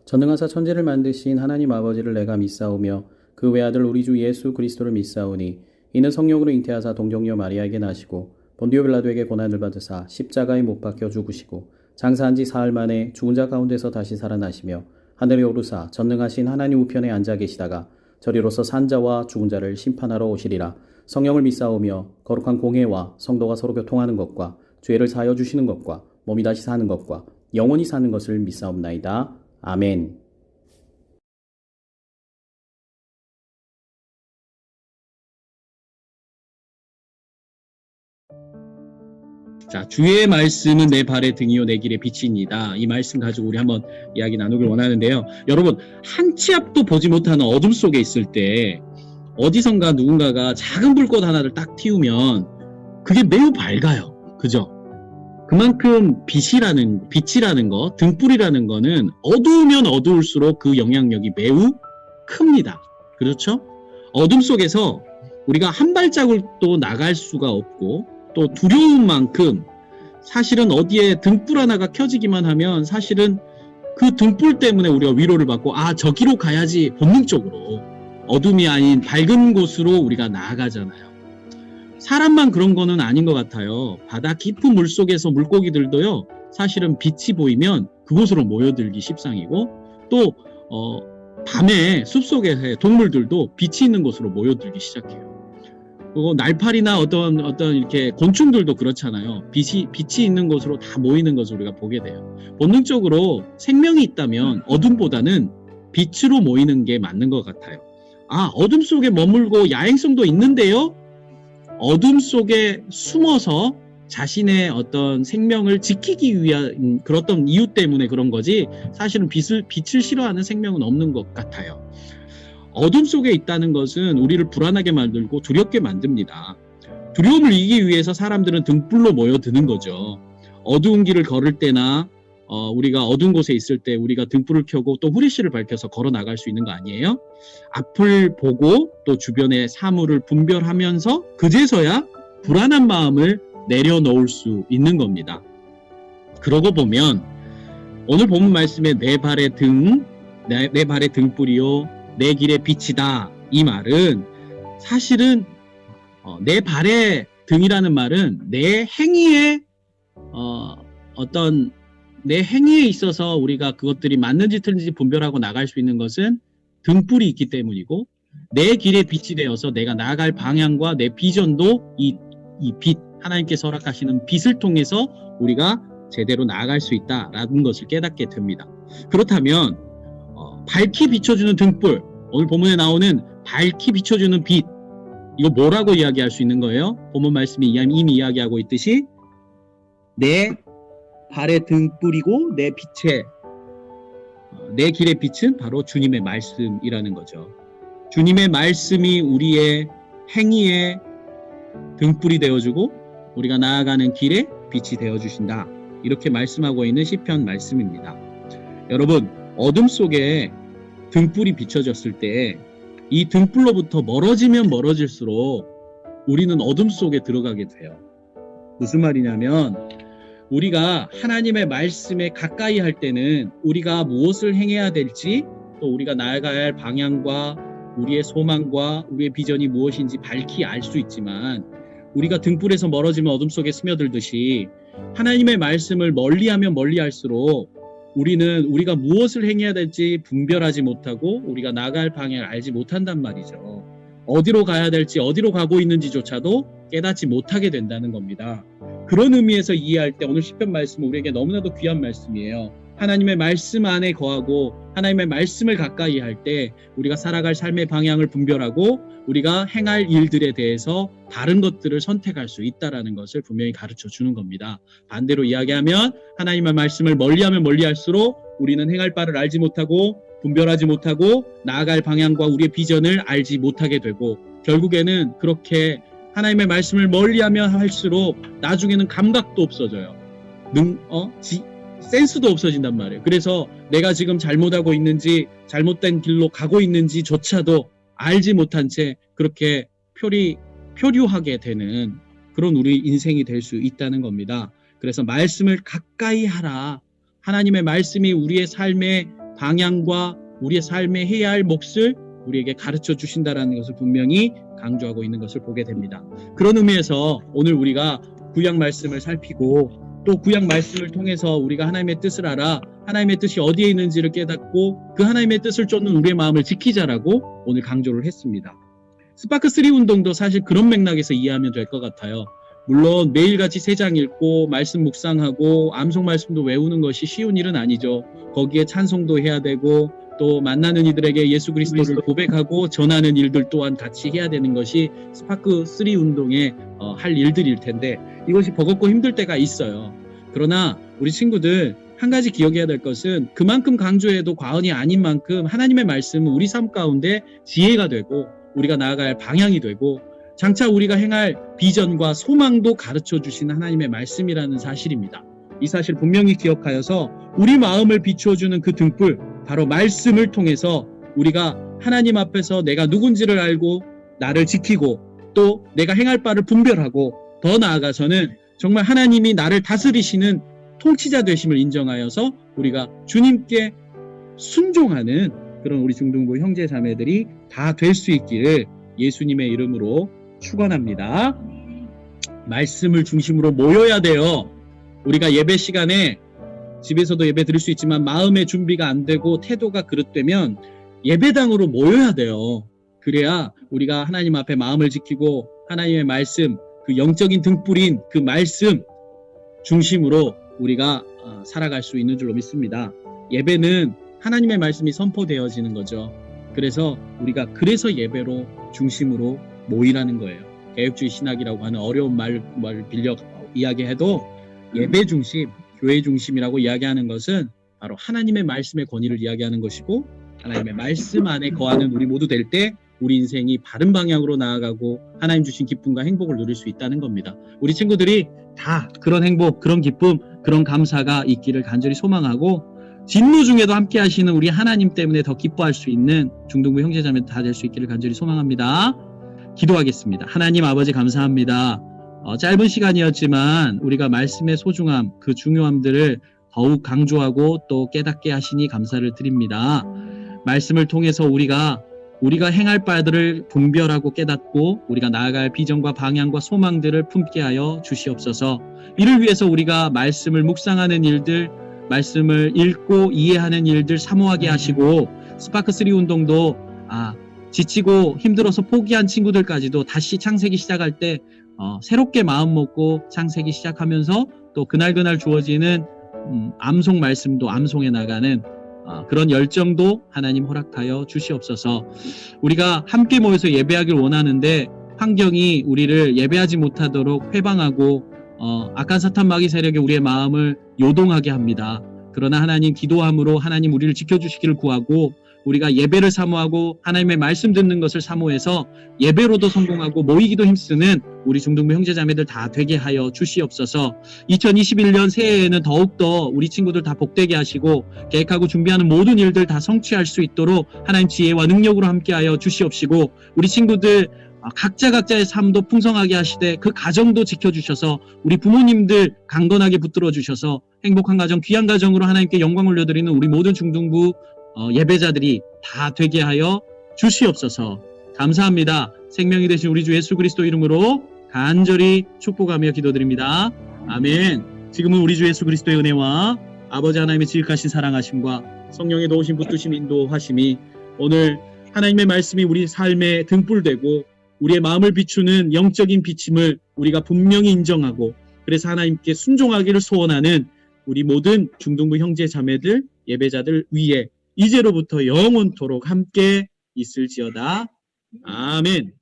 전능하사 천지를 만드신 하나님 아버지를 내가 믿사오며 그 외아들 우리 주 예수 그리스도를 믿사오니 이는 성령으로 잉태하사 동정녀 마리아에게 나시고 본디오 빌라도에게 고난을 받으사 십자가에 못 박혀 죽으시고 장사한 지 사흘 만에 죽은 자 가운데서 다시 살아나시며 하늘에 오르사 전능하신 하나님 우편에 앉아 계시다가 저리로서 산자와 죽은 자를 심판하러 오시리라. 성령을 믿사오며 거룩한 공회와 성도가 서로 교통하는 것과 죄를 사하여 주시는 것과 몸이 다시 사는 것과 영원히 사는 것을 믿사옵나이다. 아멘. 자, 주의 말씀은 내 발의 등이요 내 길의 빛입니다. 이 말씀 가지고 우리 한번 이야기 나누길 원하는데요. 여러분, 한 치 앞도 보지 못하는 어둠 속에 있을 때 어디선가 누군가가 작은 불꽃 하나를 딱 틔우면 그게 매우 밝아요. 그죠? 그만큼 빛이라는 거, 등불이라는 거는 어두우면 어두울수록 그 영향력이 매우 큽니다. 그렇죠? 어둠 속에서 우리가 한 발자국도 나갈 수가 없고 또 두려운 만큼 사실은 어디에 등불 하나가 켜지기만 하면 사실은 그 등불 때문에 우리가 위로를 받고 저기로 가야지 본능적으로 어둠이 아닌 밝은 곳으로 우리가 나아가잖아요. 사람만 그런 거는 아닌 것 같아요. 바다 깊은 물속에서 물고기들도요. 사실은 빛이 보이면 그곳으로 모여들기 십상이고 또 밤에 숲속의 동물들도 빛이 있는 곳으로 모여들기 시작해요. 그리고 날파리나 어떤 이렇게 곤충들도 그렇잖아요. 빛이 있는 곳으로 다 모이는 것을 우리가 보게 돼요. 본능적으로 생명이 있다면 어둠보다는 빛으로 모이는 게 맞는 것 같아요. 어둠 속에 머물고 야행성도 있는데요. 어둠 속에 숨어서 자신의 어떤 생명을 지키기 위한 그런 이유 때문에 그런 거지 사실은 빛을 싫어하는 생명은 없는 것 같아요. 어둠 속에 있다는 것은 우리를 불안하게 만들고 두렵게 만듭니다. 두려움을 이기기 위해서 사람들은 등불로 모여드는 거죠. 어두운 길을 걸을 때나 우리가 어두운 곳에 있을 때 우리가 등불을 켜고 또 후레쉬를 밝혀서 걸어 나갈 수 있는 거 아니에요? 앞을 보고 또 주변의 사물을 분별하면서 그제서야 불안한 마음을 내려놓을 수 있는 겁니다. 그러고 보면 오늘 본문 말씀에 내 발의 등불이요 내 길의 빛이다 이 말은 사실은 내 발의 등이라는 말은 내 행위에 내 행위에 있어서 우리가 그것들이 맞는지 틀린지 분별하고 나갈 수 있는 것은 등불이 있기 때문이고 내 길의 빛이 되어서 내가 나아갈 방향과 내 비전도 이 빛, 하나님께서 허락하시는 빛을 통해서 우리가 제대로 나아갈 수 있다라는 것을 깨닫게 됩니다. 그렇다면 밝히 비춰주는 등불, 오늘 본문에 나오는 밝히 비춰주는 빛, 이거 뭐라고 이야기할 수 있는 거예요? 본문 말씀이 이미 이야기하고 있듯이 내 발의 등불이고 내 길의 빛은 바로 주님의 말씀이라는 거죠. 주님의 말씀이 우리의 행위의 등불이 되어주고 우리가 나아가는 길에 빛이 되어주신다. 이렇게 말씀하고 있는 시편 말씀입니다. 여러분, 어둠 속에 등불이 비춰졌을 때 이 등불로부터 멀어지면 멀어질수록 우리는 어둠 속에 들어가게 돼요. 무슨 말이냐면 우리가 하나님의 말씀에 가까이 할 때는 우리가 무엇을 행해야 될지 또 우리가 나아가야 할 방향과 우리의 소망과 우리의 비전이 무엇인지 밝히 알 수 있지만 우리가 등불에서 멀어지면 어둠 속에 스며들듯이 하나님의 말씀을 멀리하면 멀리할수록 우리는 우리가 무엇을 행해야 될지 분별하지 못하고 우리가 나갈 방향을 알지 못한단 말이죠. 어디로 가야 될지 어디로 가고 있는지조차도 깨닫지 못하게 된다는 겁니다. 그런 의미에서 이해할 때 오늘 시편 말씀은 우리에게 너무나도 귀한 말씀이에요. 하나님의 말씀 안에 거하고 하나님의 말씀을 가까이 할 때 우리가 살아갈 삶의 방향을 분별하고 우리가 행할 일들에 대해서 다른 것들을 선택할 수 있다는 것을 분명히 가르쳐 주는 겁니다. 반대로 이야기하면 하나님의 말씀을 멀리하면 멀리할수록 우리는 행할 바를 알지 못하고 분별하지 못하고 나아갈 방향과 우리의 비전을 알지 못하게 되고 결국에는 그렇게 하나님의 말씀을 멀리하면 할수록 나중에는 감각도 없어져요. 센스도 없어진단 말이에요. 그래서 내가 지금 잘못하고 있는지 잘못된 길로 가고 있는지조차도 알지 못한 채 그렇게 표류하게 되는 그런 우리 인생이 될 수 있다는 겁니다. 그래서 말씀을 가까이 하라. 하나님의 말씀이 우리의 삶의 방향과 우리의 삶에 해야 할 몫을 우리에게 가르쳐 주신다라는 것을 분명히 강조하고 있는 것을 보게 됩니다. 그런 의미에서 오늘 우리가 구약 말씀을 살피고 또 구약 말씀을 통해서 우리가 하나님의 뜻을 알아 하나님의 뜻이 어디에 있는지를 깨닫고 그 하나님의 뜻을 쫓는 우리의 마음을 지키자라고 오늘 강조를 했습니다. 스파크 3 운동도 사실 그런 맥락에서 이해하면 될 것 같아요. 물론 매일같이 3장 읽고 말씀 묵상하고 암송 말씀도 외우는 것이 쉬운 일은 아니죠. 거기에 찬송도 해야 되고 또 만나는 이들에게 예수 그리스도를 고백하고 전하는 일들 또한 같이 해야 되는 것이 스파크 3 운동의 할 일들일 텐데 이것이 버겁고 힘들 때가 있어요. 그러나 우리 친구들 한 가지 기억해야 될 것은 그만큼 강조해도 과언이 아닌 만큼 하나님의 말씀은 우리 삶 가운데 지혜가 되고 우리가 나아갈 방향이 되고 장차 우리가 행할 비전과 소망도 가르쳐 주시는 하나님의 말씀이라는 사실입니다. 이 사실 분명히 기억하여서 우리 마음을 비추어주는 그 등불, 바로 말씀을 통해서 우리가 하나님 앞에서 내가 누군지를 알고 나를 지키고 또 내가 행할 바를 분별하고 더 나아가서는 정말 하나님이 나를 다스리시는 통치자 되심을 인정하여서 우리가 주님께 순종하는 그런 우리 중등부 형제 자매들이 다 될 수 있기를 예수님의 이름으로 축원합니다. 말씀을 중심으로 모여야 돼요. 우리가 예배 시간에 집에서도 예배 드릴 수 있지만 마음의 준비가 안 되고 태도가 그릇되면 예배당으로 모여야 돼요. 그래야 우리가 하나님 앞에 마음을 지키고 하나님의 말씀, 그 영적인 등불인 그 말씀 중심으로 우리가 살아갈 수 있는 줄로 믿습니다. 예배는 하나님의 말씀이 선포되어지는 거죠. 그래서 우리가 예배로 중심으로 모이라는 거예요. 개혁주의 신학이라고 하는 어려운 말 빌려 이야기해도 예배 중심, 교회 중심이라고 이야기하는 것은 바로 하나님의 말씀의 권위를 이야기하는 것이고 하나님의 말씀 안에 거하는 우리 모두 될 때 우리 인생이 바른 방향으로 나아가고 하나님 주신 기쁨과 행복을 누릴 수 있다는 겁니다. 우리 친구들이 다 그런 행복, 그런 기쁨, 그런 감사가 있기를 간절히 소망하고 진노 중에도 함께 하시는 우리 하나님 때문에 더 기뻐할 수 있는 중등부 형제자매 다 될 수 있기를 간절히 소망합니다. 기도하겠습니다. 하나님 아버지 감사합니다. 짧은 시간이었지만 우리가 말씀의 소중함, 그 중요함들을 더욱 강조하고 또 깨닫게 하시니 감사를 드립니다. 말씀을 통해서 우리가 행할 바들을 분별하고 깨닫고 우리가 나아갈 비전과 방향과 소망들을 품게 하여 주시옵소서. 이를 위해서 우리가 말씀을 묵상하는 일들, 말씀을 읽고 이해하는 일들 사모하게 하시고 스파크 3 운동도 지치고 힘들어서 포기한 친구들까지도 다시 창세기 시작할 때 새롭게 마음 먹고 창세기 시작하면서 또 그날 주어지는 암송 말씀도 암송해 나가는 그런 열정도 하나님 허락하여 주시옵소서. 우리가 함께 모여서 예배하길 원하는데 환경이 우리를 예배하지 못하도록 회방하고 악한 사탄 마귀 세력이 우리의 마음을 요동하게 합니다. 그러나 하나님 기도함으로 하나님 우리를 지켜주시기를 구하고 우리가 예배를 사모하고 하나님의 말씀 듣는 것을 사모해서 예배로도 성공하고 모이기도 힘쓰는 우리 중등부 형제자매들 다 되게 하여 주시옵소서. 2021년 새해에는 더욱더 우리 친구들 다 복되게 하시고 계획하고 준비하는 모든 일들 다 성취할 수 있도록 하나님 지혜와 능력으로 함께하여 주시옵시고 우리 친구들 각자의 삶도 풍성하게 하시되 그 가정도 지켜주셔서 우리 부모님들 강건하게 붙들어 주셔서 행복한 가정, 귀한 가정으로 하나님께 영광 올려드리는 우리 모든 중등부 예배자들이 다 되게 하여 주시옵소서. 감사합니다. 생명이 되신 우리 주 예수 그리스도 이름으로 간절히 축복하며 기도드립니다. 아멘. 지금은 우리 주 예수 그리스도의 은혜와 아버지 하나님의 지극하신 사랑하심과 성령의 도우심 붙드심 인도하심이 오늘 하나님의 말씀이 우리 삶의 등불되고 우리의 마음을 비추는 영적인 비침을 우리가 분명히 인정하고 그래서 하나님께 순종하기를 소원하는 우리 모든 중등부 형제 자매들 예배자들 위에 이제로부터 영원토록 함께 있을지어다. 아멘.